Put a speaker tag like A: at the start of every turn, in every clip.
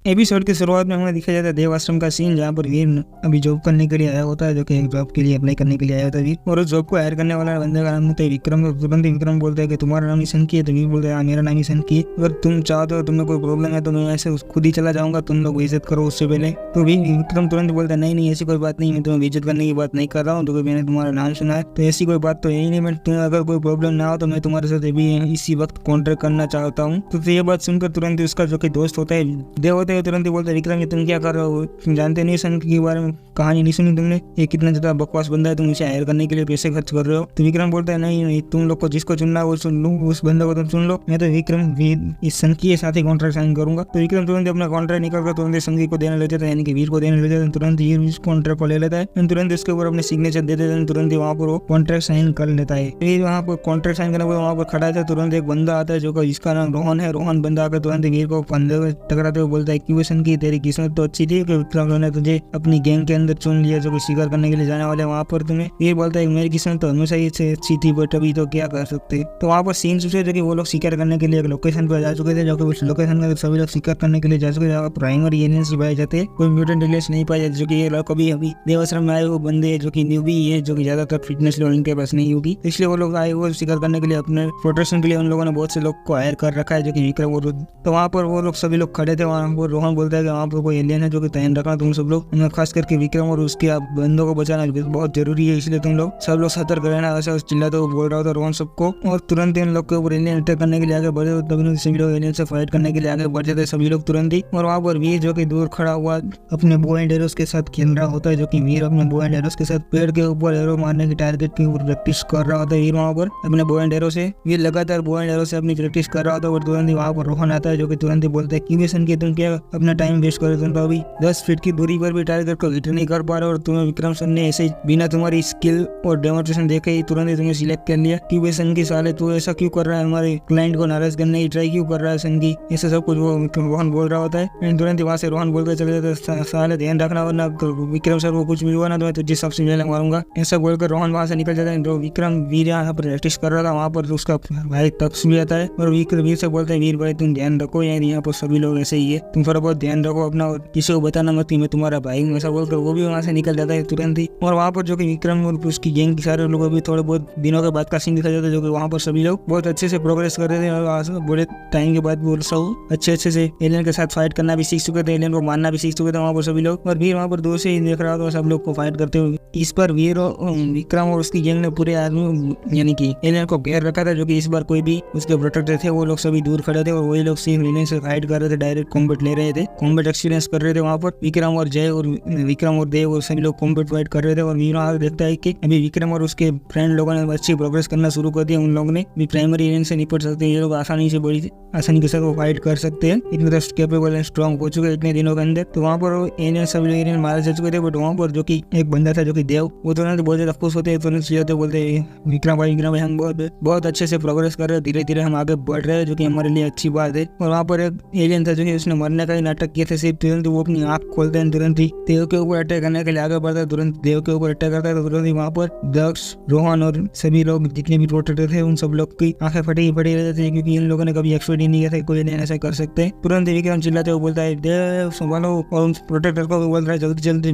A: Episode की शुरुआत में हमें दिखाया जाता है देव आश्रम का सीन, जहाँ पर वीर अभी जॉब करने के लिए आया होता है, जो कि एक जॉब के लिए अप्लाई करने के लिए आया होता है वीर। और उस जॉब को हायर करने वाला बंदे का नाम होता है विक्रम। तो तुरंत ही विक्रम बोलता है कि तुम्हारा नाम ही सनकी है। तो वीर बोलता है हाँ मेरा नाम ही सनकी है, अगर तुम चाहते हो, तुम्हें कोई प्रॉब्लम है तो मैं ऐसे खुद ही चला जाऊंगा, तुम लोग इज्जत करो उससे पहले। तो विक्रम तुरंत बोलता है नहीं नहीं ऐसी कोई बात नहीं, मैं तुम्हें इज्जत करने की बात नहीं कर रहा हूँ, तो मैंने तुम्हारा नाम सुना है, तो ऐसी कोई बात तो यही नहीं। मैं तुम्हें अगर कोई प्रॉब्लम ना हो तो मैं तुम्हारे साथ अभी इसी वक्त कॉन्ट्रैक्ट करना चाहता हूँ। तो ये बात सुनकर तुरंत ही उसका जो कि दोस्त होता है देव होता है तुरंत ही बोलता है विक्रम तुम क्या कर रहे हो, तुम जानते नहीं सनकी के बारे में, कहानी नहीं सुनी तुमने, ये कितना ज्यादा बकवास बंदा है, तुम इसे हायर करने के लिए पैसे खर्च कर रहे हो। तो विक्रम बोलता है नहीं नहीं, तुम लोग को जिसको चुनना है वो सुन लो, उस बंदे को तुम सुन लो, मैं तो विक्रम इस सनकी के साथ ही कॉन्ट्रैक्ट साइन करूंगा। तो विक्रम तुरंत अपना कॉन्ट्रैक्ट निकल कर तुरंत सनकी को देने लेता है, यानी कि वीर को देने लेता है। तुरंत वीर इस कॉन्ट्रैक्ट को ले लेता है, तुरंत उसके ऊपर अपने सिग्नेचर दे देता है, तुरंत ही वहाँ पर वो कॉन्ट्रैक्ट साइन कर लेता है। फिर वहाँ पर कॉन्ट्रैक्ट साइन करने पर वहाँ पर खड़ा था, तुरंत एक बंदा आता है जो जिसका नाम रोहन है। रोहन बंदा आकर तुरंत वीर को कंधे में टकराते हुए बोलता है कि सनकी तेरी किस्मत तो अच्छी थी कि विक्रम ने तुझे अपनी गैंग के अंदर चुन लिया, जो कि शिकार करने के लिए जाने वाले वहाँ पर तुम्हें। ये बोलता है मेरी किस्मत तो हमेशा ही अच्छी थी, बट अभी तो क्या कर सकते। तो वहाँ पर सीन जो कि वो लोग शिकार करने के लिए एक लोकेशन पर जा चुके थे, जो कि उस लोकेशन में सभी लोग शिकार करने के लिए जा चुके थे। प्राइमरी एलियंस पाए जाते हैं, कोई म्यूटेंट एलियंस नहीं पाए जाते, जो कि ये लोग कभी अभी देवाश्रम में आए वो बंदे जो कि न्यूबी है, जो कि ज्यादातर फिटनेस लेवल इनके पास नहीं होगी, इसलिए वो लोग आए वो शिकार करने के लिए। अपने प्रोटेक्शन के लिए उन लोगों ने बहुत से लोग को हायर कर रखा है, जो कि विक्रम। तो वहाँ पर वो लोग सभी लोग खड़े थे, वहाँ पर रोहन बोलता है कि वहाँ पर कोई एलियन है जो कि ध्यान रखना तुम सब लोग, खास करके विक्रम और उसके बंदों को बचाना बहुत जरूरी है, इसलिए तुम लोग सब लोग सतर्क रहना। ऐसा चिल्लाते हुए बोल रहा था रोहन सबको। और तुरंत इन लोग के ऊपर एलियन अटैक करने के लिए आगे बढ़े, तभी सभी लोग एलियन से फाइट करने के लिए आगे बढ़ जाते सभी लोग तुरंत ही। और वहाँ पर वीर जो कि दूर खड़ा हुआ अपने बो एंड एरोस के साथ खेल रहा होता है, जो कि वीर अपने बो एंड एरोस के साथ पेड़ के ऊपर एरो मारने की टारगेट के ऊपर प्रैक्टिस कर रहा होता है। वीर वहाँ पर अपने बो एंड एरो से वीर लगातार बो एंड एरो से अपनी प्रैक्टिस कर रहा होता है। और तुरंत ही वहाँ पर रोहन आता है, जो कि तुरंत ही बोलता है कि सनकी तुम क्या अपना टाइम वेस्ट कर रहे हो, तुम तो अभी 10 फीट की दूरी पर भी टारगेट को हिट नहीं कर पा रहे, और तुम्हें विक्रम सर ने ऐसे बिना तुम्हारी स्किल और डेमोन्स्ट्रेशन देखे ही तुरंत ही तुम्हें सिलेक्ट कर लिया। कि वे सनकी साले तू ऐसा क्यों कर रहा है, हमारे क्लाइंट को नाराज करने की ट्राई क्यों कर रहा है सनकी, ऐसा सब कुछ वो रोहन बोल रहा होता है। तुरंत ही वहाँ से रोहन बोलकर चले जाते साले ध्यान रखना, वरना विक्रम सर को कुछ भी हुआ ना तो मैं तुझे सबसे पहले मारूंगा, ऐसा बोलकर रोहन वहाँ से निकल जाता है। जो विक्रम वीर यहाँ पर प्रैक्टिस कर रहा था, वहाँ पर उसका भाई तक्ष भी आता है और वीर से बोलता है वीर भाई तुम ध्यान रखो यार, यहाँ पर सभी लोग ऐसे ही है, तुम थोड़ा बहुत ध्यान रखो अपना, किसी को बताना मत कि मैं तुम्हारा भाई हूँ, ऐसा बोलकर वो भी वहाँ से निकल जाता है तुरंत ही। और वहाँ पर जो कि विक्रम और उसकी गैंग के सारे लोग भी थोड़े बहुत दिनों के बाद का सीन दिखा जाता है, जो कि वहाँ पर सभी लोग बहुत अच्छे से प्रोग्रेस कर रहे थे और बड़े टाइम के बाद वो सब अच्छे से एलियन के साथ फाइट करना भी सीख चुके थे, एलियन को मारना भी सीख चुके थे वहाँ पर सभी लोग। और वीर वहाँ पर दूर से ही देख रहा था सब लोग को फाइट करते हुए। इस पर वीर और विक्रम और उसकी गैंग ने पूरे आदमी यानी कि एलियन को घेर रखा था, जो कि इस बार कोई भी उसके प्रोटेक्टर थे वो लोग सभी दूर खड़े थे, और वही लोग सिर्फ एलियन से फाइट कर रहे थे, डायरेक्ट कॉम्बैट ले रहे थे, कॉम्बैट एक्सपीरियंस कर रहे थे। वहाँ पर विक्रम और जय और विक्रम और देव और सभी लोग कॉम्बैट फाइट कर रहे थे। और वीर वहाँ देखता है कि अभी विक्रम और उसके फ्रेंड लोगों ने अच्छी प्रोग्रेस करना शुरू कर दिया, उन लोगों ने भी प्राइमरी एलियन से निपट सकते हैं, ये लोग आसानी से बड़ी आसानी के साथ वो फाइट कर सकते हैं, इतने तो कैपेबल एंड स्ट्रॉन्ग हो चुके हैं इतने दिनों के अंदर। तो वहाँ पर एलियन सभी लोग एलियन मारे जा चुके थे, बट वहाँ पर जो कि एक बंदा था जो कि देव, वो तुरंत बहुत ज्यादा खुश होते हैं, तुरंत जाते बोलते विक्रम भाई हम बहुत अच्छे से प्रोग्रेस कर रहे हैं, धीरे धीरे हम आगे बढ़ रहे हैं, जो कि हमारे लिए अच्छी बात है। और वहाँ पर एक एलियन था जो कि उसने मरने का ही नाटक किया था, सिर्फ तुरंत वो अपनी आंख खोलते हैं, तुरंत ही देव के ऊपर अटैक करने के लिए आगे बढ़ता है, तुरंत देव के ऊपर अटैक करता है। तो तुरंत ही वहाँ पर दक्ष रोहन और सभी लोग जितने भी प्रोटेक्टर थे उन सब लोग की आंखें फटी पड़ी रहती थी, क्योंकि इन लोगों ने कभी एक्सपेक्ट ही नहीं किया था कोई एलियन ऐसा कर सकते हैं। तुरंत ही विक्रम चिल्लाते हुए बोलता है देव संभालो, और उन प्रोटेक्टर को बोल रहा है जल्दी जल्दी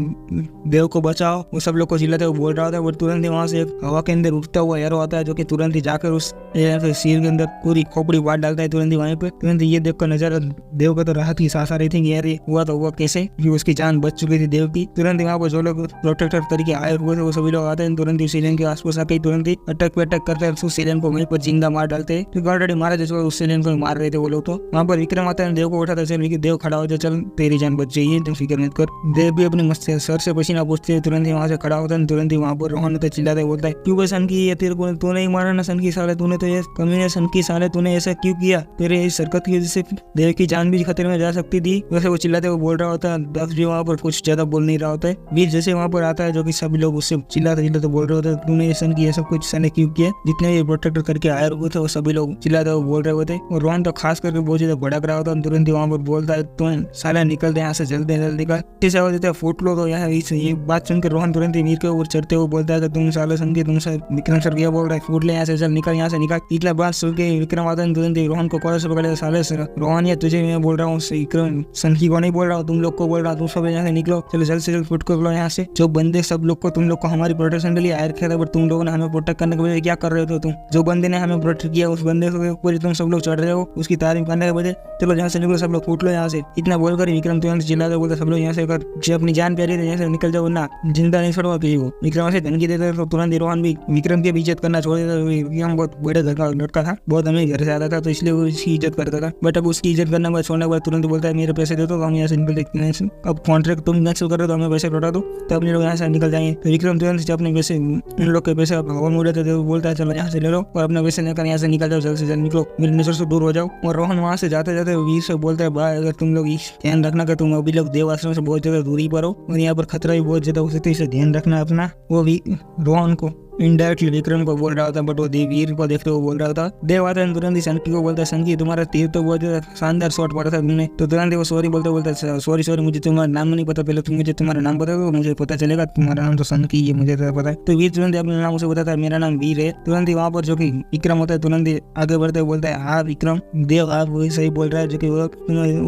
A: देव को बचाओ, वो सब लोग को चिल्लाते हुए बोल रहा होता है। और तुरंत ही वहाँ से एक हवा के अंदर उठता हुआ एरो आता है, जो कि तुरंत ही जाकर उस सिर के अंदर पूरी खोपड़ी बांट डालता है तुरंत ही वहीं पे। तुरंत ये देखकर नजारा देव को तो राहत की सांस आ रही थी कि यार ये हुआ तो हुआ कैसे, क्योंकि उसकी जान बच चुकी थी देव की। तुरंत ही वहाँ पर जो लोग प्रोटेक्टर तरीके आए हुए थे वो सभी लोग आते हैं, तुरंत ही सीलियन के आसपास आके तुरंत ही अटैक पे अटैक करते हैं, उस सीलियन को वहीं पर जिंदा मार डालते हैं, क्योंकि ऑलरेडी मारा जा चुका उस सीलियन को मार रहे थे वो लोग। तो वहाँ पर विक्रम आता है, देव को उठाता है, देव खड़ा हो जाए, चल तेरी जान बच जाइए, तुम फिक्र मत कर। देव भी अपने मस्त सर से पसीना पूछते हैं, तुरंत ही वहाँ से खड़ा होता है, तुरंत ही वहाँ पर रोहन होता है, चिल्लाता है, बोलता है क्यों सनकी ये तेरे को तूने ही मारा ना सनकी साले, तूने तो ये कमीने सनकी साले तूने ऐसा क्यों किया, तेरे इस हरकत की वजह से देव की जान भी खतरे में जा सकती थी। वैसे वो चिल्लाते हुए बोल रहा होता है, दक्ष भी वहाँ पर कुछ ज्यादा बोल नहीं रहा होता है। वीर जैसे वहाँ पर आता है, जो कि सभी लोग उससे चिल्लाते बोल रहे होते तूने ये सन किया सब कुछ सने क्यों किया, जितने भी प्रोटेक्टर करके आए हुए थे वो सभी लोग चिल्लाते हुए बोल रहे होते। और रोहन तो खास करके बहुत ज्यादा भड़क रहा होता है, तुरंत ही वहाँ पर बोलता है तुम साला निकलते यहाँ से जल्दी का कैसे हो जाता फूट लो। तो यहाँ ये बात सुनकर रोहन तुरंत ही वीर के ऊपर चढ़ते हुए बोलता है तुम साले सनकी तुम विक्रम सर क्या बोल रहा है, फूट ले यहाँ से, चल निकल यहाँ से निकल। इतना बात सुन के विक्रम आता है, तुरंत ही रोहन को कॉलर से पकड़े, साले सर रोहन या तुझे मैं बोल रहा हूँ विक्रम सनकी को नहीं बोल रहा हूँ, तुम लोग को बोल रहा हूँ, तुम सब यहाँ से निकलो, चलो जल्द से जल्द फुट को लो यहाँ से। जो बंदे सब लोग को तुम लोग को हमारी प्रोटेक्शन के लिए हायर किया था, बट तुम लोगों ने हमें प्रोटेक्ट करने के बजाय क्या कर रहे हो तुम? जो बंदे ने हमें प्रोटेक्ट किया उस बंदे के ऊपर तुम सब लोग चढ़ रहे हो, उसकी तारीफ करने के बजाय चलो यहाँ से निकलो, सब लोग फूट लो यहाँ से। इतना बोलकर विक्रम तुरंत चिल्लाते बोलते सब लोग यहाँ से अगर जो अपनी जान प्यारी है यहाँ से निकल जाओ ना, जिंदा नहीं छोड़ो किसी को। विक्रम से धमकी देते तो तुरंत रोहन भी विक्रम की इज्जत करना छोड़ देता। विक्रम बहुत बड़े घर का लड़का था, बहुत अमीर घर से आता था, तो इसलिए वो उसकी इज्जत करता था। बट अब उसकी इज्जत करने के बाद छोड़ने के बाद तुरंत बोलता है मेरे पैसे दे दो तो हम यहाँ से निकल देखते हैं। अब कॉन्ट्रैक्ट तुम कैंसिल करो तो हमें पैसे लौटा दो, तो अपने लोग यहाँ से निकल जाएंगे। तो विक्रम तुरंत से अपने पैसे उन लोग के पैसे हवा में उड़ाते थे, बोलता है चलो यहाँ से ले लो और अपने पैसे लेकर यहाँ से निकल जाओ, जल्द से जल्द निकलो, मेरे नजर से दूर हो जाओ। और रोहन वहाँ से जाते जाते वीर से बोलता है भाई अगर तुम लोग ध्यान रखना कि तुम अभी लोग देव आश्रम से बहुत ज्यादा दूरी पर हो और यहाँ पर खतरा भी बहुत ज्यादा हो सकता है, इसे ध्यान रखना अपना। वो भी रोहन को इनडायरेक्टली विक्रम को बोल रहा था, बट वो वीर को देखते हुए बोल रहा था। देव आता है तुरंत ही सनकी को बोलता है सनकी तुम्हारा तीर तो बहुत शानदार शॉट पड़ा था तुमने। तो तुरंत वो सॉरी बोलते बोलता सॉरी मुझे तुम्हारा नाम नहीं पता, पहले तुम मुझे तुम्हारा नाम बता दो, मुझे पता चलेगा तुम्हारा नाम तो सनकी है, मुझे तो पता है। तो वीर तुरंत अपने नाम उसे बताता है मेरा नाम वीर है। तुरंत ही वहाँ पर जो कि विक्रम होता है तुरंत ही आगे बढ़ते बोलता है हाँ विक्रम, देव आप वही सही बोल रहा है, जो कि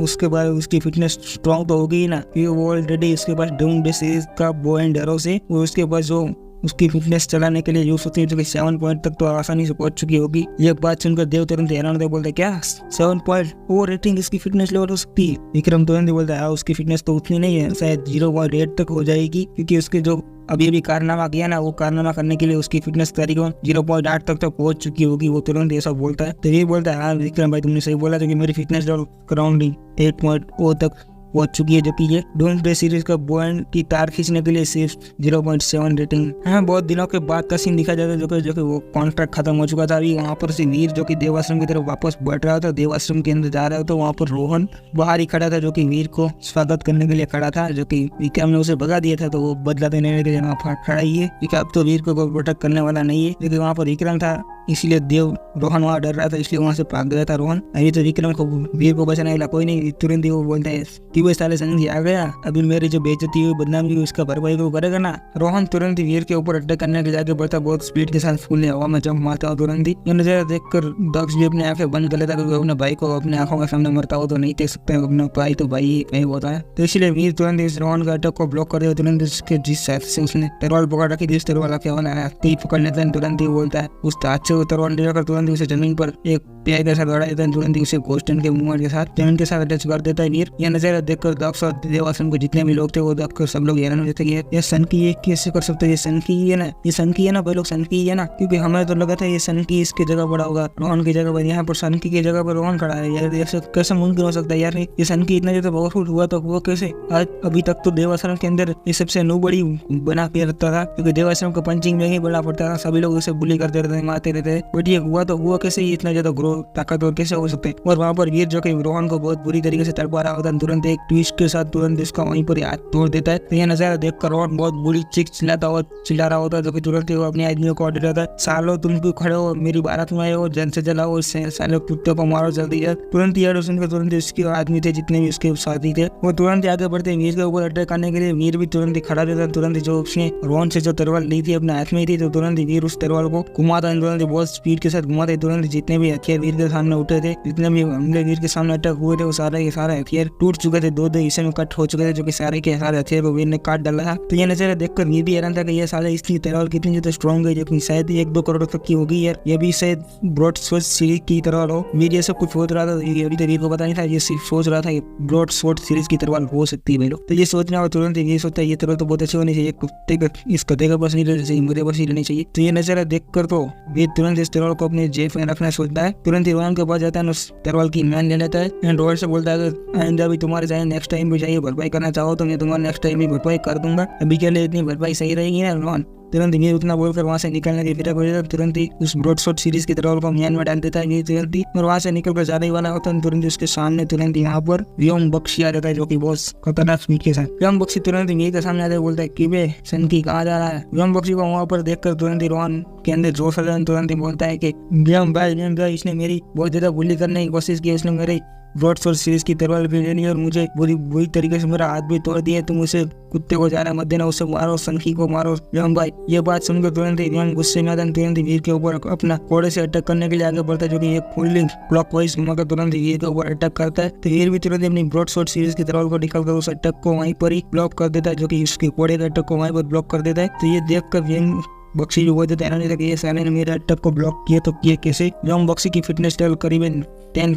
A: उसके बाद उसकी फिटनेस स्ट्रॉन्ग तो होगी ही ना, क्योंकि वो ऑलरेडी उसके पास डाउन बेसिस का बो एंड एरो से वो उसके पास जो उसकी फिटनेस चलाने के लिए यूज होती है, जो कि 7 पॉइंट तक तो आसानी से पहुंच चुकी होगी। ये बात सुनकर देव तुरंत हैरान होते बोलते क्या 7 पॉइंट वो रेटिंग इसकी फिटनेस लेवल हो सकती है? विक्रम तुरंत बोलता है उसकी फिटनेस तो उतनी नहीं है, शायद 0.8 तक हो जाएगी, क्योंकि उसके जो अभी कारनामा किया ना, वो कारनामा करने के लिए उसकी फिटनेस तरीकों 0.8 तक तो पहुंच चुकी होगी। वो तुरंत ऐसा बोलता है। तो ये बोलता है हाँ विक्रम भाई तुमने सही बोला, क्योंकि मेरी फिटनेस लेवल अराउंड 8.0 तक पहुंच चुकी है, जो कि ये डोम्सडे सीरीज का बॉन्ड की तार खींचने के लिए सिर्फ 0.7 रेटिंग। हाँ बहुत दिनों के बाद का सीन दिखा जाता है, जो कि वो कॉन्ट्रैक्ट खत्म हो चुका था। अभी वहाँ पर से वीर जो कि देवाश्रम की तरफ वापस बढ़ रहा था, देवाश्रम के अंदर जा रहा था, तो वहाँ पर रोहन बाहर ही खड़ा था, जो कि वीर को स्वागत करने के लिए खड़ा था। जो कि विक्रम ने उसे भगा दिया था, तो वो बदला देने के लिए वहाँ खड़ा ही है, क्योंकि अब तो वीर को कोई प्रोटेक्ट करने वाला नहीं है। लेकिन वहाँ पर विक्रम था, इसलिए देव रोहन वहाँ डर रहा था, इसलिए वहाँ से भाग गया था रोहन। अभी तो विक्रम को वीर को बचाने वाला कोई नहीं। तुरंत ही वो बोलता है कि वो साले संगी आ गया, अभी मेरी जो बेइज्जती हुई बदनामी हुई उसका भरपाई को करेगा ना। रोहन तुरंत ही वीर के ऊपर अटैक करने के जाके बढ़ता, बहुत स्पीड के साथ फूल हवा में जंप मारता हो। तुरंत ही ये नजारा देखकर दक्ष भी अपने आंखें बंद कर लेता, क्योंकि अपने भाई को अपने आंखों के सामने मरता हो तो नहीं देख सकते, अपना भाई तो भाई होता है। तो इसलिए वीर तुरंत इस रोहन का अटैक को ब्लॉक कर दिया। तुरंत उसके जिस साइड से उसने तलवार पकड़ रखी थी, उस तलवार क्या होना पकड़ लेता है। तुरंत ही बोलता है उस हाथ से वो तलवार लेकर तुरंत उसे जमीन पर एक प्यार के साथ लड़ा देता है। तुरंत ही उसे गोस्टन के मूवमेंट के साथ जमीन के साथ अटैच कर देता है वीर। यह नजारा देखकर दक्ष और देवाश्रम के जितने भी लोग थे वो देखकर सब लोग हैरान हो जाते हैं, ये सन की ये कैसे कर सकते हैं, ये सन की है ना, ये सन की है ना भाई लोग, सन की है ना। क्योंकि हमें तो लगा था ये सन की इसकी जगह पड़ा होगा, रोहन की जगह पर, यहाँ पर सन की जगह पर रोहन खड़ा है। यार ऐसे कैसे मुमकिन हो सकता है यार, ये सन की इतना ज्यादा पावरफुल हुआ तो हुआ कैसे? आज अभी तक तो देवाश्रम के अंदर ये सबसे बड़ी बना के रखता था, क्योंकि देवाश्रम को पंचिंग में ही बड़ा पड़ता था, सभी लोग उसे बुली करते रहते, मारते रहते। बट ये हुआ तो हुआ कैसे, इतना ज्यादा ग्रो ताकतवर कैसे हो सकते हैं? और वहाँ पर वीर जो कि रोहन को बहुत बुरी तरीके से तड़पा रहा होता है, तुरंत एक ट्विस्ट के साथ तुरंत इसका वहीं पर हाथ तोड़ देता है। तो यह नजारा देखकर रोहन बहुत बुरी चीख चिल्लाता हुआ चिल्ला रहा होता है, जो कि तुरंत ही वो अपने आदमियों को ऑर्डर देता है, सालो तुम क्यों खड़े हो, मेरी बारात में आए हो, जन से जलाओ, साले कुत्ते को मारो जल्दी यार। तुरंत ही यार सुनकर तुरंत उसके आदमी थे जितने भी उसके साथी थे वो तुरंत आगे बढ़ते वीर के ऊपर अटैक करने के लिए। वीर भी तुरंत ही खड़ा रहता है। तुरंत जो उसने रोहन से जो तलवार ली थी अपने हाथ में थी, तो तुरंत ही वीर उस तलवार को घुमाता, तुरंत बहुत स्पीड के साथ घुमाते। तुरंत जितने भी हथियार वीर के सामने उठे थे, जितने भी हमले वीर के सामने अटैक हुए थे, वो सारे के सारे हथियार टूट चुके थे, दो हिस्से में कट हो चुके थे, जो कि सारे के सारे हथियार को वीर ने काट डाला था। तो ये नजारा देखकर वीर भी हैरान था कि ये साले इसकी तलवार कितनी ज्यादा स्ट्रॉन्ग है, जो कि शायद 1-2 करोड़ तक की होगी यार, ये भी शायद ब्रॉड स्वॉर्ड सीरीज की तलवार हो। वीर ये सब कुछ सोच रहा था, अभी तो वीर को पता नहीं था, ये सिर्फ सोच रहा था ब्रॉड स्वॉर्ड सीरीज की तलवार हो सकती है भाई लोग। तो ये सोचना हो तुरंत ये सोचता है ये तलवार तो बहुत अच्छी होनी चाहिए, कुत्ते का इस कते का बस नहीं रहना चाहिए, मुझे बस ही रहनी चाहिए। तो ये नजारा देखकर तो वीर तुरंत इस तलवार को अपने जेब में रखना सोचता है। तुरंत ही रोहन के पास जाता है, उस तलवार की मान ले लेता है एंड रोहन से बोलता है अगर आइंदा भी तुम्हारे चाहे नेक्स्ट टाइम भी चाहिए भरपाई करना चाहो तो मैं तुम्हारा नेक्स्ट टाइम भी भरपाई कर दूंगा, अभी के लिए इतनी भरपाई सही रहेगी ना रोहन। तुरंत वीर उतना बोलकर वहाँ से निकलने की फिर तुरंत ही उस ब्रॉडशॉट सीरीज की तलवार को म्यान में डाल देता है वीर तुरंत ही, और वहाँ से निकल कर जाने वाला होता है। तुरंत उसके सामने तुरंत यहाँ पर व्योम बख्शी आ जाता है, जो कि बहुत खतरनाक स्पीड के साथ। व्योम बख्शी तुरंत वीर के सामने आते बोलता है कि बे सनकी कहाँ जा रहा है। व्योम बख्शी को वहाँ पर देखकर तुरंत ही रोहन के अंदर जोश आ जाता है। तुरंत ही बोलता है कि व्योम भाई इसने मेरी बहुत ज्यादा बुली करने की कोशिश की, उसने मेरी ब्रॉड शॉर्ट सीरीज की तलवार भी ले ली और मुझे बुरी तरीके से मेरा हाथ भी तोड़ दिया। तुम उसे कुत्ते को जाना मत देना, उसे मारो, संखी को मारो। यम भाई ये बात सुनकर तुरंत ही यम गुस्से में आता है, तुरंत ही वीर के ऊपर अपना घोड़े से अटैक करने के लिए आगे बढ़ता है, जो कि एक फुल्ली क्लॉकवाइज घुमाकर तुरंत ही वीर के ऊपर अटैक करता है। तो वीर भी तुरंत अपनी ब्रॉड शॉर्ट सीरीज की तलवार को निकालकर उस अटैक को वहीं पर ही ब्लॉक कर देता है, जो कि उसके घोड़े के अटैक को वहीं पर ब्लॉक कर देता है। तो ये देखकर यम बक्सी जो बोलते थे कि ये साले ने मेरे अटैक को ब्लॉक किया, तो किए कैसे। यम बक्सी की फिटनेस लेवल करीबन 10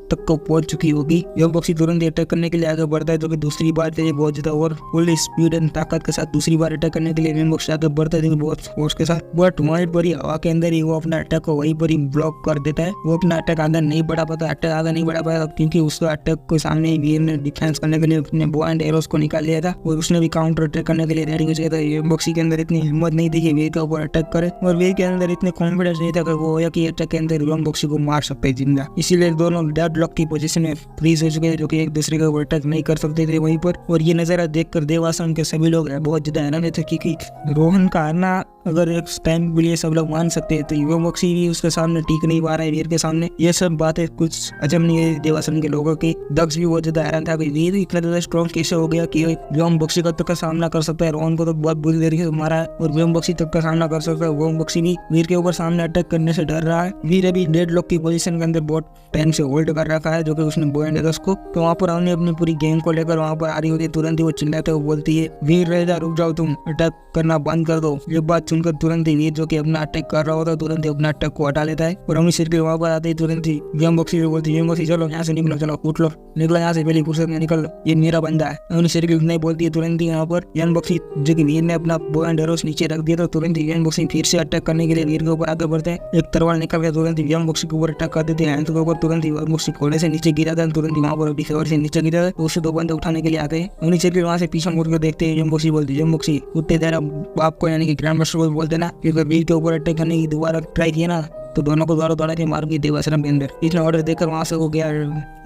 A: तक को पहुंच चुकी होगी। यम बक्सी तुरंत अटैक करने के लिए आगे बढ़ता है, जो कि दूसरी बार से बहुत ज्यादा और फुल स्पीड एंड ताकत के साथ दूसरी बार अटैक करने के लिए यम बक्सी आगे बढ़ता है, जो कि बहुत फोर्स के साथ। बट वहीं पर ही हवा के अंदर ही वो अपना अटैक को वहीं पर ही ब्लॉक कर देता है। वो अपना अटैक आगे नहीं बढ़ा पाता, क्योंकि उसका अटैक को सामने वीर ने डिफेंस करने के लिए अपने बो एंड एरोस को निकाल लिया था और उसने भी काउंटर अटैक करने के लिए रेडी हो गया था। यम बक्सी के अंदर इतनी हिम्मत नहीं थी कि वीर के ऊपर अटैक करे, और वीर के अंदर इतने कॉन्फिडेंस नहीं था कि वो या कि अटैक के अंदर यम बक्सी को मार सकते हैं जिंदा। इसीलिए दोनों डेड लॉक की पोजीशन में फ्रीज हो चुके हैं, जो कि एक दूसरे के ऊपर अटैक नहीं कर सकते थे वहीं पर। और ये नजारा देखकर देवासुर के सभी लोग बहुत ज्यादा हैरान थे, क्योंकि रोहन का हारना अगर एक टाइम के लिए सब लोग मान सकते हैं, तो यम बक्सी भी उसके सामने टिक नहीं पा रहा है वीर के सामने। ये सब बातें कुछ अजब नहीं है देवासुर के लोगों की। दक्ष भी बहुत ज्यादा हैरान था कि वीर इतना ज्यादा स्ट्रॉन्ग कैसे हो गया कि यम बक्सी तक का सामना कर सकता है। रोहन को तो बहुत बुरी तरीके से मारा है और यम बक्सी तक का सामना कर सकता है। यम बक्सी भी वीर के ऊपर सामने अटैक करने से डर रहा है। वीर अभी डेड लॉक की पोजीशन के अंदर बहुत टाइम से होल्ड कर रखा है, जो कि उसने बो एंड एरोस को। तो वहाँ पर हमने अपनी पूरी गैंग को लेकर वहाँ पर आ रही होती है, तुरंत ही वो चिल्लाते हुए बोलती है, वीर रह जा, रुक जाओ, तुम अटैक करना बंद कर दो। ये बात सुनकर तुरंत ही वीर जो कि अपना अटैक कर रहा होता है तुरंत ही अपना अटैक को हटा लेता है। और हमने सिर के वहाँ पर आते ही तुरंत ही यम बक्सी बोलती है, यम बक्सी चलो यहाँ से निकलो, चलो उठ लो, निकलो यहाँ से, पहले फुर्सत में निकल लो, ये मेरा बंदा है। हमने सिर के नहीं बोलती है तुरंत ही यहाँ पर यम बक्सी जो कि वीर ने अपना बो एंड एरोस नीचे रख दिया, तो तुरंत ही यम बक्सी फिर से अटैक करने के लिए वीर के ऊपर आगे बढ़ते हैं। एक तलवार निकल के तुरंत ही यम बक्सी के ऊपर अटैक कर देते हैं। के ऊपर तुरंत ही यम बक्सी घोड़े से नीचे गिरा था, तुरंत ही वहाँ पर अपनी से नीचे गिरा था। उसे दो बंदे उठाने के लिए आते हैं। उन्हीं सिर के वहाँ से पीछे मुड़ कर देखते हैं। यम बक्सी बोलती है, यम बक्सी कुत्ते तेरा बाप को यानी कि ग्रैंड मास्टर को बोलते ना, क्योंकि वीर के ऊपर अटैक करने की दोबारा ट्राई किया ना तो दोनों को दौड़ा के मार गई देवाश्रम के अंदर। इसने ऑर्डर देकर वहाँ से हो गया।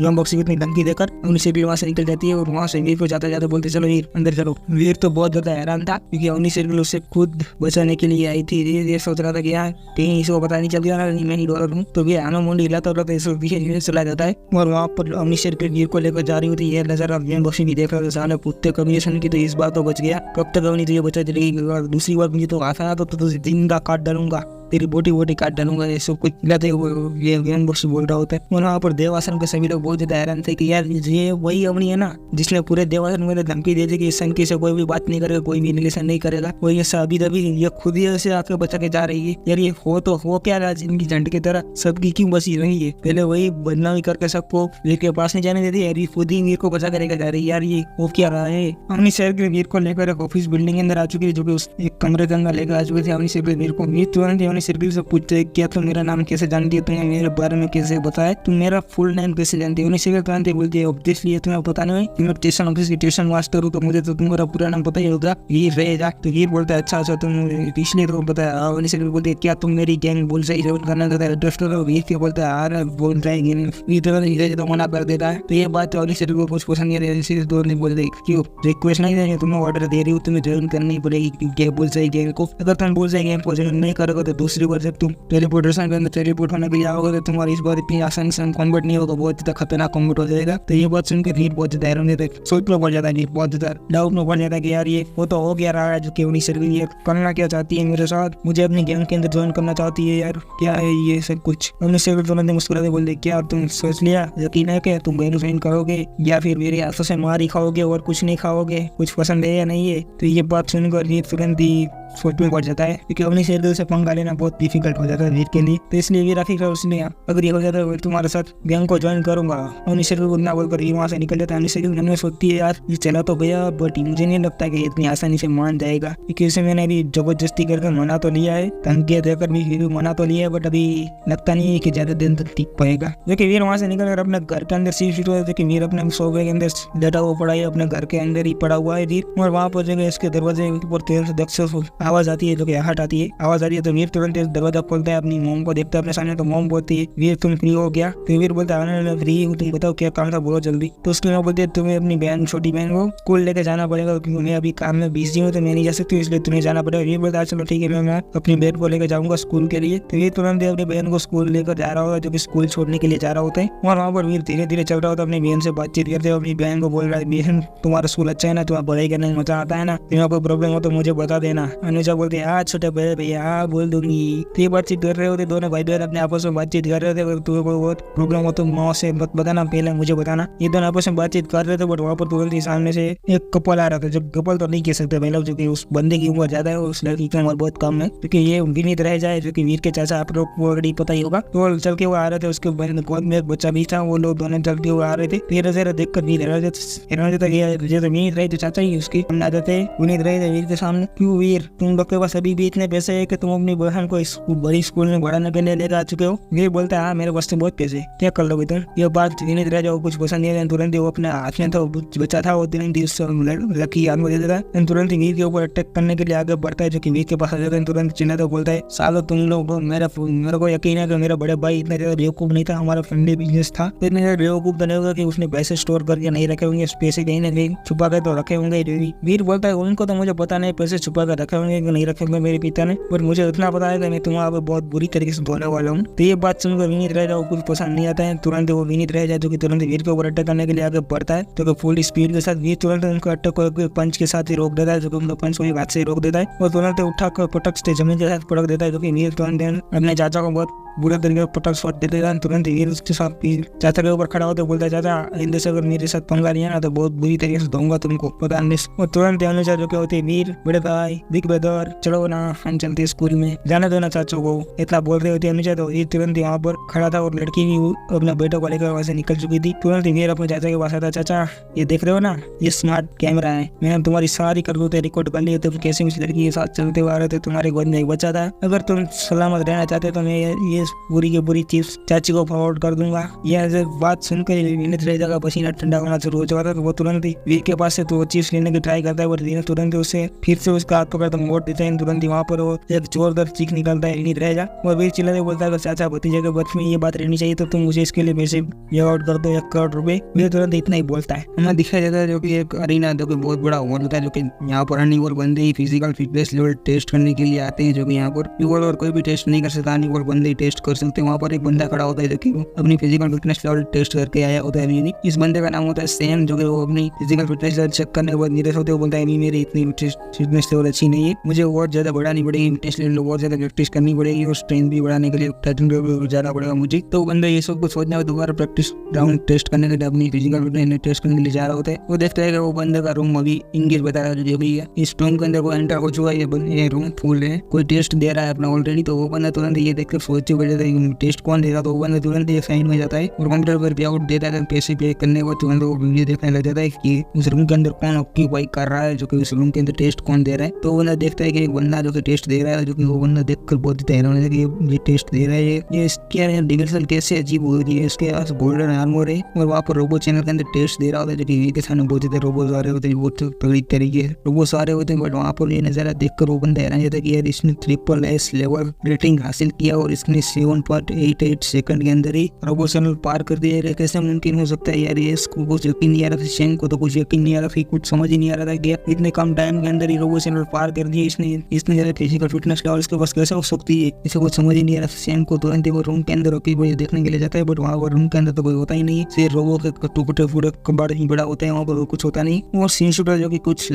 A: यम बक्सी को इतनी धमकी देकर उनसे भी वहाँ से निकल जाती है और वहाँ से वीर को जाते जाते बोलते चलो वीर अंदर चलो। वीर तो बहुत ज्यादा हैरान था, क्योंकि अवनी से उससे खुद बचाने के लिए आई थी। ये सोच रहा था कि यार कहीं इसको पता नहीं चल गया ना मैं ही डॉलर हूँ, तो वे आना मुंडी हिलाता रहता है, इसको पीछे चला जाता है। और वहाँ पर अवनी के वीर को लेकर जा रही होती है। नजर यम बक्सी भी देख रहा था सामने कुत्ते कम्युनिकेशन की, तो इस बार तो बच गया। कब तक अवनी तुझे बचा चलेगी, दूसरी बार मुझे तो आसान तो तुझे जिंदा काट डालूंगा, तेरी बोटी काट डालूंगा, ये सब कुछ खिलाते हुए ये यम बक्सी बोल रहा होता है। और वहाँ पर देवासुर के सभी लोग बहुत ज्यादा हैरान थे कि यार ये वही अवनी है ना जिसने पूरे देवासुर में धमकी दी थी कि इस संख्या से कोई भी बात नहीं करेगा, कोई भी रिलेशन नहीं करेगा। वो ये अभी तभी ये खुद ही ऐसे आके बचा के जा रही है। यार ये हो क्या रहा है इनकी झंड की तरह, सबकी क्यों बसी रही है। पहले वही बदनामी करके सबको वीर के पास नहीं जाने देती, यार ये खुद ही वीर को बचा के लेकर जा रही है। यार ये हो क्या रहा है। अपनी शहर के वीर को लेकर एक ऑफिस बिल्डिंग के अंदर आ चुकी है, जो कि उस एक कमरे के अंदर लेकर आ चुके थे अपनी शहर के वीर को। वीर तुरंत अपनी शहर से पूछते क्या तुम मेरा नाम कैसे जानती हो, तुम्हें मेरे बारे में कैसे बताया, तुम मेरा फुल नेम कैसे जानती हो। उन्हीं तुरंत बोलती है ऑब्वियसली तुम्हें पता नहीं है, मैं स्टेशन ऑफिस की स्टेशन मास्टर हूँ, तो मुझे तो तुम्हारा पूरा नाम पता ही होगा, ये रहेगा। तो ये बोलता है अच्छा तुम इसलिए तो पता है। उन्हीं से बोलते है क्या तुम मेरी गैंग बोल से ज्वाइन करना चाहता है, इंटरेस्टेड हो। वीर के बोलता है यार बोल रहे हैं तो मना कर देता है। तो ये बात उन्हीं से कुछ पसंद नहीं रही, दो नहीं बोलते क्यों रिक्वेस्ट नहीं देंगे, तुम्हें ऑर्डर दे रही हो, तुम्हें ज्वाइन करनी पड़ेगी गैंग बोल से गैंग को। अगर तुम बोल से गैंग को ज्वाइन नहीं करोगे तो दूसरी बार जब तुम टेलीपोर्टेशन के अंदर टेलीपोर्ट होने के लिए आओगे तो तुम्हारी इस बार इतनी आसानी से कॉम्बैट नहीं होगा, बहुत ज्यादा खतरनाक कॉम्बैट हो जाएगा। तो ये बात सुनकर वीर बहुत ज्यादा हैरान होते सोच में पड़ जाता है, बहुत ज्यादा डाउट में पड़ जाता है कि यार ये वो तो हो गया रहा है जो कि उन्हीं से करना क्या चाहती है मेरे साथ, मुझे अपनी गैंग के अंदर ज्वाइन करना चाहती है, यार क्या है ये सब कुछ। उन्हीं से तुरंत मुस्कुराते बोल दे क्या तुम सोच लिया यकीन है कि तुम गैंग ज्वाइन करोगे या फिर मेरे हाथों से मार ही खाओगे और कुछ नहीं खाओगे, कुछ पसंद है या नहीं है। तो ये बात सुनकर वीर तुरंत ही सोच में पड़ जाता है, क्योंकि अपनी शेर से पंगा लेना बहुत डिफिकल्ट हो जाता है वीर के लिए। तो इसलिए वीर आखिर उसने अगर ये हो जाता है तुम्हारे साथ गैंग को ज्वाइन करूंगा, अपनी शेर को ना बोलकर ये वहाँ से निकल जाता है। अपनी सोचती है यार ये चला तो गया, बट मुझे नहीं लगता कि इतनी आसानी से मान जाएगा, क्योंकि इसे मैंने अभी जबरदस्ती करके मना तो लिया है, धमकी देकर भी मना तो लिया है, बट अभी लगता नहीं है कि ज्यादा दिन तक टिक पाएगा। जो कि वीर वहाँ से निकल कर अपने घर के अंदर शिफ्ट हुआ है, जो कि वीर अपने सोफे के अंदर लेटा हुआ पड़ा है, अपने घर के अंदर ही पड़ा हुआ है वीर। और वहाँ पर जो इसके दरवाजे पर तेल से दक्ष आवाज आती है, जो कि आहट आती है, आवाज आ रही है। तो वीर तुरंत दरवाजा खोलता है, अपनी मोम को देखता है अपने सामने, तो मोम बोलती है वीर तुम फ्री हो गया? तो वीर बोलता है फ्री हूँ, तुम बताओ क्या काम था, बोलो जल्दी। तो उसकी माँ बोलती है तुम्हें अपनी बहन, छोटी बहन को स्कूल लेके जाना पड़ेगा क्योंकि मैं अभी काम में बिजी हूँ, तो मैं नहीं जा सकती, इसलिए तुम्हें जाना पड़ेगा। वीर बोलता है चलो ठीक है, मैं अपनी बहन को लेकर जाऊंगा स्कूल के लिए। तो वीर तुरंत अपनी बहन को स्कूल लेकर जा रहा होता है, जो कि स्कूल छोड़ने के लिए जा रहा होता है। और वहाँ पर वीर धीरे धीरे चल रहा होता है, अपनी बहन से बातचीत करते हुए अपनी बहन को बोल रहा है बहन तुम्हारा स्कूल अच्छा है ना, तुम्हारा पढ़ाई करने में मजा आता है ना, तुम्हें कोई प्रॉब्लम हो तो मुझे बता देना। अनुजा बोलती है हाँ छोटे बड़े भैया हाँ बोल दूंगी। तो ये बातचीत कर रहे होते दोनों भाई बहन, अपने आपस में बातचीत कर रहे थे। अगर तुम्हें कोई बहुत प्रॉब्लम हो तो माँ से बताना, पहले मुझे बताना। ये दोनों आपस में बातचीत कर रहे थे, बट वहाँ पर तुरंत ही सामने से एक कपल आ रहा था। जो कपल तो नहीं कह सकते भाई लोग, जो कि उस बंदे की उम्र ज्यादा है और उस लड़की की उम्र बहुत कम है, क्योंकि ये विनीत रह जाए जो कि वीर के चाचा, आप लोग को ऑलरेडी पता ही होगा। तो चल के वो आ रहे थे, उसके गोद में एक बच्चा भी था, वो लोग दोनों चलते हुए आ रहे थे। तेरह तेरह देखकर वीर विनीत रहे थे चाचा ही उसकी हमने आते थे, विनीत रहे थे वीर के सामने, क्यों वीर तुम लोग के पास अभी भी इतने पैसे है कि तुम अपनी बहन को इस बड़ी स्कूल में पढ़ाने के लिए लेकर आ चुके हो? वीर बोलता है हाँ मेरे पास तो बहुत पैसे, क्या कर लोगे तुम? ये बात विनीत रह जाओ कुछ पसंद नहीं है, तुरंत वो अपने हाथ में तो बच्चा था, वो तुरंत ही लकी याद में दे देता है, तुरंत ही वीर के ऊपर अटैक करने के लिए आगे बढ़ता है, जो कि वीर के पास आ जाता है। तुरंत चिल्लाता बोलता है सालो तुम लोग, मेरे को यकीन है कि मेरा बड़े भाई इतना ज्यादा बेवकूफ नहीं था, हमारा फैमिली बिजनेस था, तो इतने ज्यादा बेवकूफ तो नहीं होगा कि उसने पैसे स्टोर करके नहीं रखे होंगे, पैसे कहीं ना कहीं छुपा कर तो रखे होंगे। वीर बोलता है उनको तो मुझे पता नहीं पैसे छुपा कर रखे होंगे कि नहीं रखे होंगे मेरे पिता ने, पर मुझे इतना पता है कि मैं तुम्हारा बहुत बुरी तरीके से धोने वाला हूँ। तो ये बात सुनकर विनीत रह जाओ कुछ पसंद नहीं आता है, तुरंत वो विनीत रह जाए जो कि तुरंत वीर के ऊपर अटैक करने के लिए आगे बढ़ता है, तो फुल स्पीड के साथ वीर तुरंत उनको अटैक को पंच के साथ ही रोक देता है, जो कि उनको पंच को हाथ से रोक देता है और तुरंत उठा कर पटक से जमीन के साथ पटक देता है, जो कि वीर तुरंत अपने चाचा को बहुत बुरा तरीके से पटक शॉट देते हैं। तुरंत वीर उसके साथ चाचा के ऊपर खड़ा होकर बोलता है चाचा इंदे से अगर मेरे साथ पंगा लिया ना तो बहुत बुरी तरीके से दूंगा तुमको, पता नहीं। और तुरंत अनुजा जो कि होती है वीर बड़े भाई बिग ब्रदर चलो ना हम चलते स्कूल में, जाने दो ना चाचों को, इतना बोल रही होती है अनुजा। तो वीर तुरंत वहाँ पर खड़ा था और लड़की भी अपने बेटों को लेकर वहाँ से निकल चुकी थी। तुरंत वीर अपने चाचा के पास आता, चाचा ये देख रहे हो ना ये स्मार्ट कैमरा है, मैंने तुम्हारी सारी करतूतें रिकॉर्ड कर ली, तुम कैसे उस लड़की के साथ चलते हुए आ रहे थे, तुम्हारे गोद में एक बच्चा था, अगर तुम सलामत रहना चाहते तो मैं ये पूरी की पूरी चीज चाची को फॉरवर्ड कर दूंगा। यह बात सुनकर विनीत रह जाएगा, पसीना ठंडा होना शुरू हो जाता है, तो वो तुरंत ही वीर के पास से तो वो चीज लेने की ट्राई करता है, और वीर तुरंत उसे फिर से उसका हाथ पकड़ता मोड़ देता है। तुरंत ही वहाँ पर वो एक जोरदार चीख निकलता है विनीत रह जा, और वीर चिल्लाते बोलता है चाचा भतीजे के बर्फ में ये बात रहनी चाहिए तो तुम मुझे इसके लिए पैसे आउट कर दो 1 करोड़ रुपए। वीर तुरंत इतना ही बोलता है। हमें दिखाई देता है जो कि एक अरीना जो कि बहुत बड़ा हॉल होता है, जो कि यहाँ पर अनइक्वल बंदे ही फिजिकल फिटनेस लेवल टेस्ट करने के लिए आते हैं, जो कि यहाँ पर इक्वल और कोई भी टेस्ट नहीं कर सकता, अनइक्वल बंदे ही टेस्ट कर सकते हैं। वहाँ पर एक बंदा खड़ा होता है जो कि वो अपनी फिजिकल फिटनेस लेवल टेस्ट करके आया होता है। इस बंदे का नाम होता है सैम, जो कि वो अपनी फिजिकल फिटनेस लेवल चेक करने के बाद निराश होते हुए बोलता है मेरी इतनी फिटनेस लेवल अच्छी नहीं है, मुझे और ज्यादा बढ़ानी पड़ेगी, फिटनेस लेवल और ज्यादा प्रैक्टिस करनी पड़ेगी और स्ट्रेंथ भी बढ़ाने के लिए जाना पड़ेगा मुझे। तो बंदा ये सब कुछ सोचने में दोबारा प्रैक्टिस ग्राउंड टेस्ट करने के लिए अपनी फिजिकल फिटनेस टेस्ट करने के लिए जा रहा होता है। वो देखता है कि वो बंदे का रूम अभी इंग्लिश बता रहा है, जो भी है इस रूम के अंदर वो एंटर हो चुका है, ये रूम फुल है, कोई टेस्ट दे रहा है अपना ऑलरेडी। तो वो बंदा तुरंत ये देखकर सोचते हुए जाता है टेस्ट कौन दे रहा, तो वो बंदा तुरंत ये साइन में जाता है और कंप्यूटर पर पे आउट देता है। पैसे पे करने के बाद तुरंत वो वीडियो देखने लग जाता है कि उस रूम के अंदर कौन ऑक्यूपाई कर रहा है, जो कि उस रूम के अंदर टेस्ट कौन दे रहा है। तो वो बंदा देखता है कि एक बंदा जो कि टेस्ट दे रहा है, जो कि वो बंदा देखकर बहुत ही हैरान है कि ये टेस्ट दे रहा है, ये क्या है डिग्रेशन कैसे अजीब हो रही है, इसके पास गोल्डन आर्मर है और वहाँ पर रोबो चैनल के अंदर टेस्ट दे रहा होता है, जो कि के सामने बहुत ज्यादा रोबो आ रहे होते हैं, बहुत तगड़ी तरीके रोबो आ रहे होते हैं। बट वहाँ पर ये नजारा देखकर वो बंदा हैरान जाता है कि यार इसने SSS लेवल रेटिंग हासिल किया और इसने 7.88 सेकंड के अंदर ही रोबो चैनल पार कर दिया। कैसे मुमकिन हो सकता है यार, ये इसको कुछ यकीन नहीं आ रहा था, शेन को तो कुछ यकीन नहीं आ रहा था, कुछ समझ ही नहीं आ रहा था कि इतने कम टाइम के अंदर ही रोबो चैनल पार कर दिया इसने ज्यादा फिजिकल फिटनेस लेवल इसके पास कैसे हो सकती है, इसे कुछ समझ ही नहीं आ रहा। शेन को तुरंत वो रूम के अंदर देखने के लिए जाता है, बट वहाँ रूम के अंदर तो कोई होता ही नहीं है, सिर्फ रोबो के टुकड़े फूटे कबाड़ ही बड़ा होता है, वहाँ पर कुछ होता नहीं। और सीन शूटर जो कि कुछ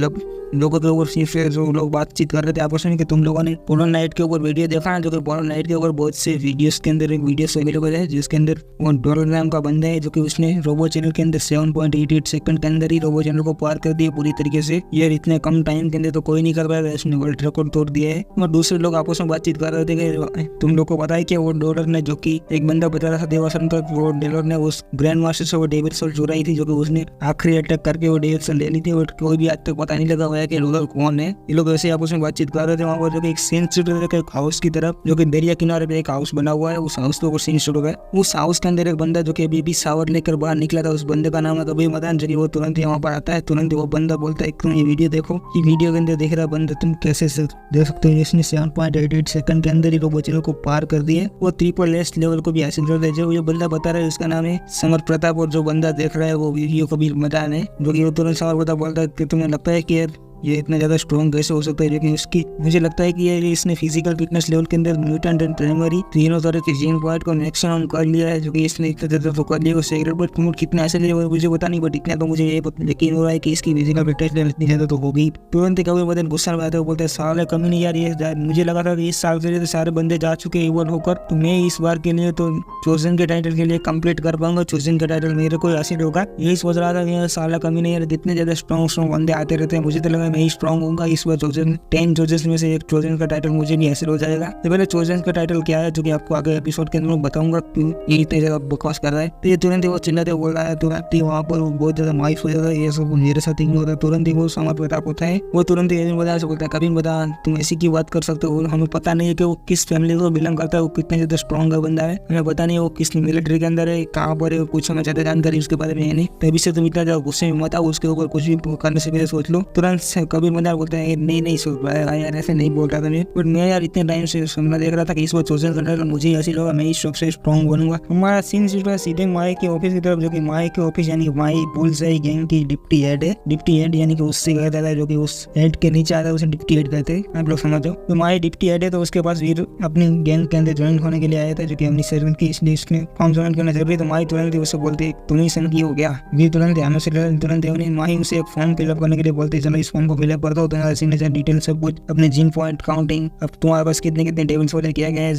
A: लोगों के ऊपर सीन जो लोग बातचीत कर रहे थे आपस में कि तुम लोगों ने पोर्नो नाइट के ऊपर वीडियो देखा है, जो कि पोर्नो नाइट के ऊपर बहुत से वीडियोस के अंदर एक वीडियो अवेलेबल है जिसके अंदर वो डॉलर नाम का बंदा है, जो कि उसने रोबो चैनल के अंदर 7.88 सेकंड के अंदर ही रोबो चैनल को पार कर दिया पूरी तरीके से। यार इतने कम टाइम के अंदर तो कोई नहीं कर पाएगा, इसने वर्ल्ड रिकॉर्ड तोड़ दिया है। और दूसरे लोग आपस में बातचीत कर रहे थे कि तुम लोग को पता है कि वो डॉलर ने, जो कि एक बंदा बता रहा था देवासन तक, वो डॉलर ने उस ग्रैंड मास्टर से वो डेविड सोल चुराई थी, जो कि उसने आखिरी अटैक करके वो डेविड सोल ले ली थी, और कोई भी आज तक पता नहीं लगा हुआ है कि डॉलर कौन है। ये लोग ऐसे आपस में बातचीत कर रहे थे। वहाँ पर जो कि एक सीन शूट एक हाउस की तरफ, जो कि दरिया किनारे पे एक हाउस बना हुआ है, उस हाउस को सीन शुरू है। उस हाउस के अंदर एक बंदा जो कि अभी शावर लेकर बाहर निकला था, उस बंदे का नाम है कबीर मदान, जो कि वो तुरंत ही वहाँ पर आता है। तुरंत वो बंदा बोलता है तुम ये वीडियो देखो, ये वीडियो के अंदर देख रहा बंदा तुम कैसे देख सकते हो इसने 7.88 सेकंड के अंदर ही रोबो चैनल को पार कर दिए, वो ट्रिपल एस लेवल को भी हासिल कर दिया। जो ये बंदा बता रहा है उसका नाम है समर प्रताप, और जो बंदा देख रहा है वो वीडियो कबीर मदान है, जो कि वो तुरंत समर प्रताप बोलता है कि तुम्हें लगता है कि यार ये इतना ज़्यादा स्ट्रॉन्ग कैसे हो सकता है। लेकिन उसकी मुझे लगता है कि ये इसने फिजिकल फिटनेस लेवल के अंदर म्यूटेंट एंड प्राइमरी तीनों तरह के जीन पॉइंट को मैक्सिमम कर लिया है, जो कि इसने इतना ज़्यादा तो कर लिया। उससे सेक्रेट पर प्रमोट कितना ऐसे लिए मुझे पता नहीं, बट इतना तो मुझे ये यकीन हो रहा है कि इसकी फिजिकल फिटनेस लेवल इतनी ज़्यादा तो होगी। तुरंत कभी बदन गुस्सा में आता है, बोलते हैं साल कमी नहीं यार, ये मुझे लगा था कि इस साल के लिए तो सारे बंदे जा चुके इवॉल्व होकर, तो मैं इस बार के लिए तो चोजन के टाइटल के लिए कंप्लीट कर पाऊंगा, चोजन का टाइटल मेरे को हासिल होगा। यही सोच रहा था कि साल कमी नहीं यार, जितने ज़्यादा स्ट्रॉन्ग बंदे आते रहते हैं, मुझे तो लगा मैं ही स्ट्रॉन्ग होऊंगा इस बार। चोजन 10 चोजन में से एक चोजन का टाइटल मुझे भी हासिल हो जाएगा। तो पहले चोजन का टाइटल क्या है, जो कि आपको आगे एपिसोड के अंदर मैं बताऊंगा क्यों ये इतने ज्यादा बकवास कर रहा है। तो ये तुरंत ही वो चिल्लाते बोल रहा है, तुरंत ही वहाँ पर बहुत ज्यादा माइफ हो जाता है, ये सब मेरे साथ ही होता है। तुरंत ही वो समर प्रताप होता है, वो तुरंत ही बता बोलता है कभी बता तुम ऐसी की बात कर सकते हो, हमें पता नहीं है कि वो किस फैमिली को बिलोंग करता है, वो कितने ज्यादा स्ट्रॉन्ग बंदा है, हमें पता नहीं वो किस मिलिट्री के अंदर है, कहाँ पर है, कुछ हमें ज्यादा जानकारी उसके बारे में है नहीं। तभी से तुम इतना ज्यादा गुस्से में मत आओ, उसके ऊपर कुछ भी करने से पहले सोच लो। तुरंत कभी मदार बोलता है नहीं सोच पाया यार, ऐसे नहीं बोल रहा था मैं, बट मैं यार इतने टाइम से सुनना देख रहा था कि इस बार चोजन करने का मुझे हासिल होगा, मैं इस सबसे स्ट्रॉन्ग बनूंगा। हमारा सीन सीधे माई के ऑफिस की तरफ, जो कि माई के ऑफिस यानी माई बुलसाई गैंग की डिप्टी हेड है। डिप्टी हेड यानी कि उससे कहता है, जो कि उस हेड के नीचे आता है उसे डिप्टी हेड कहते हैं, आप लोग समझो। तो माई डिप्टी हेड है, तो उसके पास वीर अपनी गैंग के अंदर ज्वाइन होने के लिए आया था, जो कि अपनी सर्विस की इसलिए इसने फॉर्म ज्वाइन करना जरूरी है। तो माई तुरंत ही उससे बोलती है तुम ही सन की हो गया। वीर तुरंत ध्यान से तुरंत माई उसे एक फॉर्म फिलअप करने के लिए बोलती है, चलो इस फॉर्म को फिलअप कर दो, तुम्हारा सिग्नेचर डिटेल सब कुछ, अपने जिन पॉइंट काउंटिंग, अब तुम्हारे पास कितने कितने टेबल्स वाले किया गया है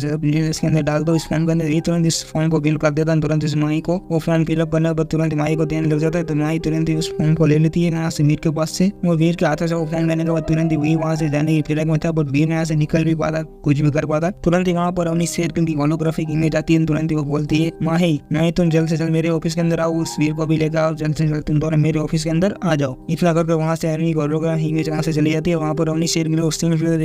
A: इसके अंदर डाल दो इस फॉर्म के अंदर। ये तुरंत इस फॉर्म को फिल कर देता है, तुरंत इस माई को वो फॉर्म फिलअप करने के बाद तुरंत माई को देने लग जाता है। तो माई तुरंत ही उस फॉर्म को ले लेती है यहाँ से वीर के पास से, और वीर के हाथों से वो फॉर्म लेने के बाद तुरंत ही वीर वहाँ से जाने की फिलहाल में था, बट वीर यहाँ से निकल भी पाता, कुछ भी कर पाता। तुरंत ही वहाँ पर अपनी शेर की होलोग्राफिक इमेज आती है, तुरंत ही वो बोलती है माही तुम जल्द से जल्द मेरे ऑफिस के अंदर आओ, उस वीर को भी लेकर आओ, जल्द से जल्द तुम दोनों मेरे ऑफिस के अंदर आ जाओ। इतना करके वहाँ से होलोग्राफिक इमेज यहाँ से चली जाती है। वहाँ पर अपनी शेर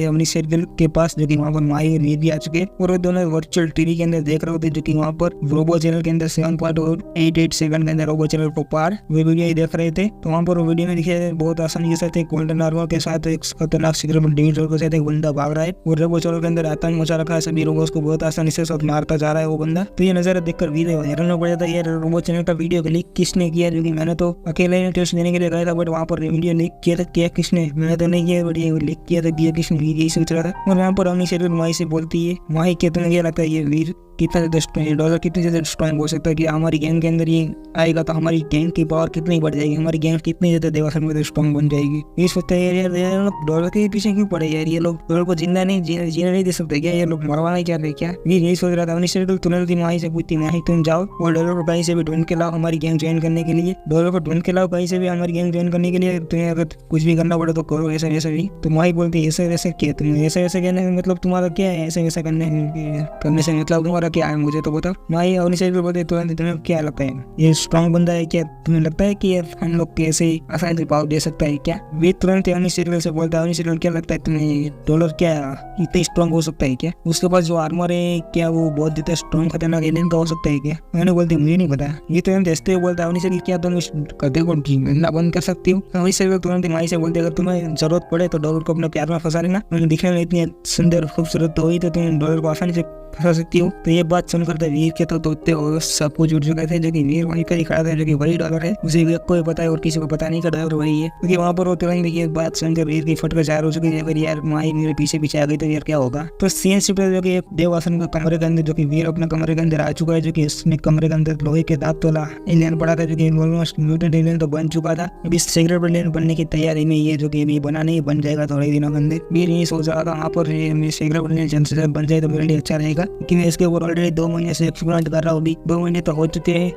A: अपनी शेर के पास, जो कि वहाँ पर माही और वीर भी आ चुके, और वो दोनों वर्चुअल टीवी के अंदर देख रहे होते, जो कि वहाँ पर रोबो चैनल के अंदर 7.88 सेकंड के अंदर रोबो चैनल को पार वे वीडियो ही देख रहे थे। तो वहाँ पर वो वीडियो में दिखे बहुत आसानी के साथ एक गोल्डन आर्मर के साथ एक खतरनाक सिगरेट डेविड के साथ एक बंदा भाग रहा है, और रोबो चैनल के अंदर आतंक मचा रखा है, सभी रोबोस को बहुत आसानी से सब मारता जा रहा है वो बंदा। तो ये नजारा देखकर वीर हैरान हो जाता है, यार रोबो चैनल का वीडियो क्लिक किसने किया, जो कि मैंने तो अकेले ही टेस्ट देने के लिए गया था, बट वहाँ पर वीडियो लीक किया था, क्या किसने, मैंने तो नहीं किया, बट ये लीक किया था, किया किसने, यही सोच रहा था। और वहाँ पर अपनी शेर माही से बोलती है, माही क्या तुम्हें क्या लगता है ये वीर कितना ज़्यादा डॉलर कितने ज़्यादा स्ट्रॉन्ग हो सकता है कि हमारी गैंग के अंदर ये आएगा तो हमारी गैंग की पावर कितनी बढ़ जाएगी, हमारी गैंग कितनी ज़्यादा देवासन में स्ट्रॉन्ग बन जाएगी। ये सोचता है यार लोग डॉलर के पीछे क्यों पड़े यार, ये लोग डॉलर को जिंदा नहीं जीना नहीं दे सकते क्या, ये लोग मरवाना ही चाहते क्या। ये यही सोच रहा था। अपनी शेर तुरंत ही माही से पूछती, माही तुम जाओ और डॉलर को कहीं से भी ढूंढ के लाओ हमारी गैंग ज्वाइन करने के लिए, डॉलर को ढूंढ के लाओ कहीं से भी हमारी गैंग ज्वाइन करने के लिए, तुम्हें अगर कुछ भी करना पड़े तो करो ऐसा वैसा भी। तो माही बोलती है ऐसे वैसे क्या, तुम्हें ऐसा वैसा कहने में मतलब तुम्हारा क्या है, ऐसे वैसा करने से मतलब तुम्हारा क्या है मुझे तो माही अपनी शेर बोलते तुरंत तुम्हें क्या लगता है ये स्ट्रॉन्ग बंदा है क्या, तुम्हें लगता है कि हम लोग कैसे आसानी से पावर दे सकता है क्या। वे तुरंत अपनी शेर से बोलता है, अपनी शेर क्या लगता है तुम्हें डॉलर क्या इतना स्ट्रॉन्ग हो सकता है क्या, उसके पास जो आर्मर है क्या वो बहुत ज्यादा स्ट्रॉन्ग खतरनाक एलियन का हो सकता है क्या। मैंने बोलती मुझे नहीं पता। ये तुरंत हंसते हुए बोलता है अपनी शेर क्या तुम कदे को ढूंढना बंद कर सकती हो। अपनी शेर तुरंत माही से बोलते अगर तुम्हें जरूरत पड़े तो डॉलर को अपने प्यार में फंसा लेना, दिखने में इतनी सुंदर खूबसूरत हुई तो तुम डॉलर को आसानी से फंसा सकती हो। तो ये बात सुनकर तो वीर के तो तोते हो सब कुछ उठ चुके थे, जो कि वीर वहीं पर ही खड़ा था, जो कि वही डॉलर है, उसे कोई पता है और किसी को पता नहीं का डॉलर वही है। क्योंकि वहाँ पर वो तुरंत ये बात सुनकर वीर की फटकर चार हो चुकी है, अगर यार माही मेरे पीछे पीछे आ गई तो यार क्या होगा। तो सीन शिफ्ट जो कि देवासन का कमरे के अंदर, जो कि वीर अपने कमरे के अंदर आ चुका है, जो कि उसने कमरे के अंदर लोहे के दांत वाला एलियन पड़ा था, जो कि ऑलमोस्ट म्यूटेंट एलियन तो बन चुका था, अभी सिगरेट एलियन बनने की तैयारी में ये, जो कि अभी बना नहीं बन जाएगा थोड़े दिनों के अंदर। वीर ये सोच रहा था वहाँ पर सिगरेट एलियन जल्द से जल्द बन जाए तो मेरे लिए अच्छा रहेगा, क्योंकि मैं इसके ऊपर ऑलरेडी 2 महीने से एक्सपेरिमेंट कर रहा हूँ, अभी 2 महीने तो हो चुके हैं